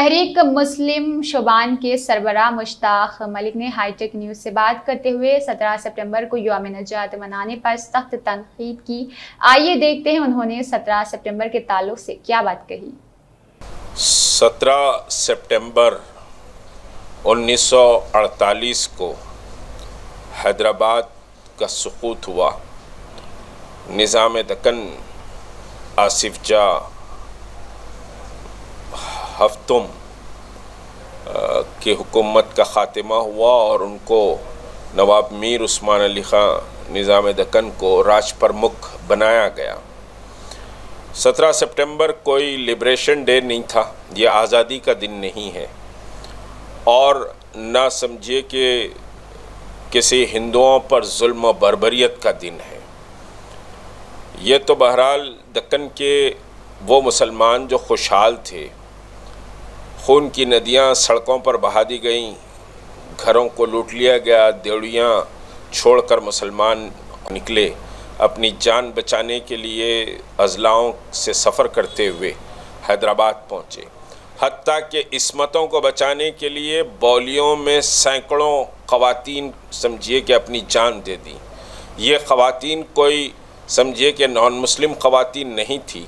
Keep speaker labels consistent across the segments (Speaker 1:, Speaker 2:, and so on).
Speaker 1: تحریک مسلم شبان کے سربراہ مشتاق ملک نے ہائی ٹیک نیوز سے بات کرتے ہوئے 17 سپٹمبر کو یوم نجات منانے پر سخت تنقید کی۔ آئیے دیکھتے ہیں انہوں نے 17 سپٹمبر کے تعلق سے کیا بات کہی۔
Speaker 2: 17 سپٹمبر 1948 کو حیدرآباد کا سقوط ہوا۔ نظام دکن آصف جاہ ہفتم کی حکومت کا خاتمہ ہوا اور ان کو نواب میر عثمان علی خان نظام دکن کو راج پرمکھ بنایا گیا۔ 17 سپٹمبر کوئی لبریشن ڈے نہیں تھا، یہ آزادی کا دن نہیں ہے، اور نہ سمجھیے کہ کسی ہندوؤں پر ظلم و بربریت کا دن ہے۔ یہ تو بہرحال دکن کے وہ مسلمان جو خوشحال تھے، خون کی ندیاں سڑکوں پر بہا دی گئیں، گھروں کو لوٹ لیا گیا، دیوڑیاں چھوڑ کر مسلمان نکلے، اپنی جان بچانے کے لیے اضلاعوں سے سفر کرتے ہوئے حیدرآباد پہنچے، حتیٰ کہ عصمتوں کو بچانے کے لیے بولیوں میں سینکڑوں خواتین سمجھیے کہ اپنی جان دے دی۔ یہ خواتین کوئی سمجھیے کہ نان مسلم خواتین نہیں تھی،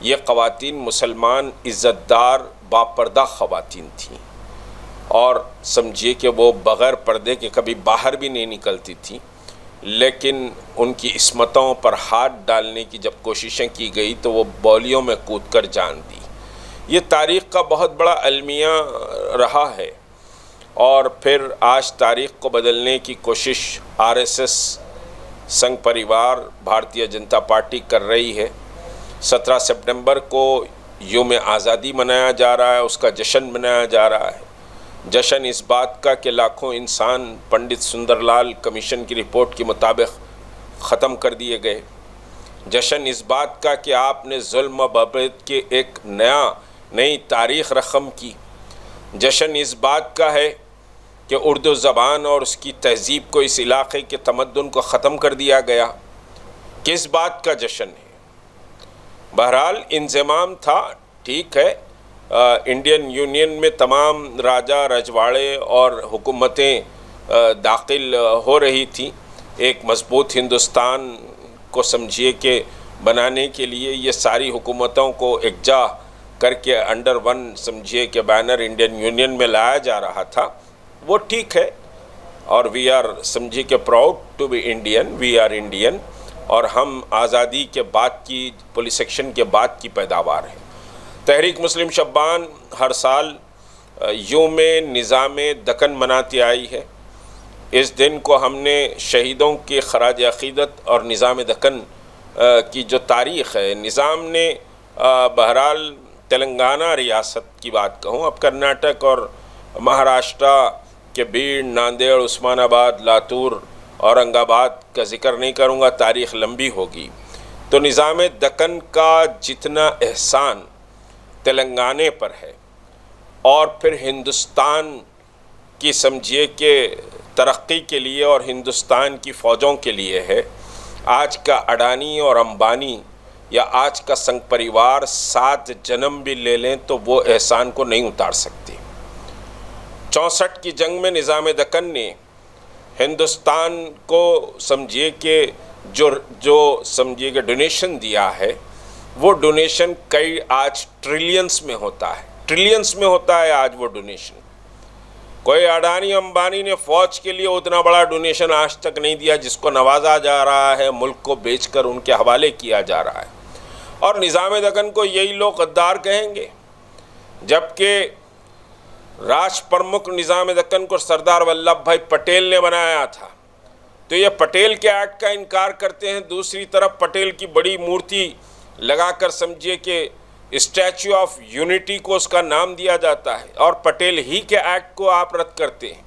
Speaker 2: یہ خواتین مسلمان عزت دار باپردہ خواتین تھیں، اور سمجھیے کہ وہ بغیر پردے کے کبھی باہر بھی نہیں نکلتی تھیں، لیکن ان کی عصمتوں پر ہاتھ ڈالنے کی جب کوششیں کی گئی تو وہ بولیوں میں کود کر جان دی۔ یہ تاریخ کا بہت بڑا المیہ رہا ہے، اور پھر آج تاریخ کو بدلنے کی کوشش RSS سنگھ پریوار بھارتیہ جنتا پارٹی کر رہی ہے۔ 17 سپٹمبر کو یوم آزادی منایا جا رہا ہے، اس کا جشن منایا جا رہا ہے۔ جشن اس بات کا کہ لاکھوں انسان پنڈت سندر لال کمیشن کی رپورٹ کے مطابق ختم کر دیے گئے۔ جشن اس بات کا کہ آپ نے ظلم و بربریت کے ایک نئی تاریخ رقم کی۔ جشن اس بات کا ہے کہ اردو زبان اور اس کی تہذیب کو اس علاقے کے تمدن کو ختم کر دیا گیا۔ کس بات کا جشن ہے؟ بہرحال انضمام تھا، ٹھیک ہے، انڈین یونین میں تمام راجہ رجواڑے اور حکومتیں داخل ہو رہی تھیں۔ ایک مضبوط ہندوستان کو سمجھیے کہ بنانے کے لیے یہ ساری حکومتوں کو یکجا کر کے انڈر ون سمجھیے کہ بینر انڈین یونین میں لایا جا رہا تھا، وہ ٹھیک ہے، اور وی آر سمجھیے کہ proud to be Indian, we are Indian, اور ہم آزادی کے بعد کی پولیس ایکشن کے بعد کی پیداوار ہیں۔ تحریک مسلم شبان ہر سال یوم نظام دکن مناتی آئی ہے۔ اس دن کو ہم نے شہیدوں کے خراج عقیدت اور نظام دکن کی جو تاریخ ہے، نظام نے بہرحال تلنگانہ ریاست کی بات کہوں، اب کرناٹک اور مہاراشٹرا کے بیڑ، ناندیڑ، عثمان آباد، لاتور، اورنگ آباد کا ذکر نہیں کروں گا، تاریخ لمبی ہوگی، تو نظام دکن کا جتنا احسان تلنگانے پر ہے اور پھر ہندوستان کی سمجھیے کہ ترقی کے لیے اور ہندوستان کی فوجوں کے لیے ہے، آج کا اڈانی اور امبانی یا آج کا سنگھ پریوار 7 جنم بھی لے لیں تو وہ احسان کو نہیں اتار سکتے۔ 64 کی جنگ میں نظام دکن نے ہندوستان کو سمجھیے کہ جو سمجھیے کہ ڈونیشن دیا ہے، وہ ڈونیشن کئی آج ٹریلینز میں ہوتا ہے، ٹریلینز میں ہوتا ہے آج وہ ڈونیشن۔ کوئی اڈانی امبانی نے فوج کے لیے اتنا بڑا ڈونیشن آج تک نہیں دیا جس کو نوازا جا رہا ہے، ملک کو بیچ کر ان کے حوالے کیا جا رہا ہے، اور نظام دکن کو یہی لوگ غدار کہیں گے، جبکہ راج پرمکھ نظام دکن کو سردار ولبھ بھائی پٹیل نے بنایا تھا، تو یہ پٹیل کے ایکٹ کا انکار کرتے ہیں، دوسری طرف پٹیل کی بڑی مورتی لگا کر سمجھیے کہ اسٹیچو آف یونٹی کو اس کا نام دیا جاتا ہے، اور پٹیل ہی کے ایکٹ کو آپ رد کرتے ہیں۔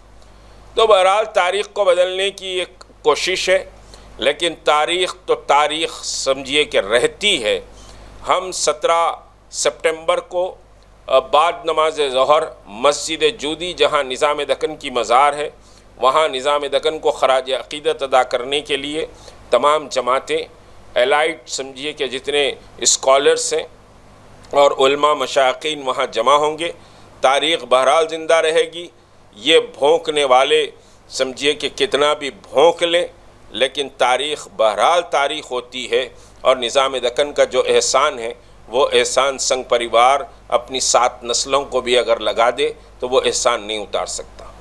Speaker 2: تو بہرحال تاریخ کو بدلنے کی ایک کوشش ہے، لیکن تاریخ تو تاریخ سمجھیے کہ رہتی ہے۔ ہم 17 سپٹمبر کو بعد نماز ظہر مسجد جودی جہاں نظام دکن کی مزار ہے، وہاں نظام دکن کو خراج عقیدت ادا کرنے کے لیے تمام جماعتیں، الائٹ سمجھیے کہ جتنے اسکالرس ہیں اور علماء مشائقین وہاں جمع ہوں گے، تاریخ بہرحال زندہ رہے گی. یہ بھونکنے والے سمجھیے کہ کتنا بھی بھونک لیں لیکن تاریخ بہرحال تاریخ ہوتی ہے. اور نظام دکن کا جو احسان ہے وہ احسان سنگھ پریوار اپنی 7 نسلوں کو بھی اگر لگا دے تو وہ احسان نہیں اتار سکتے.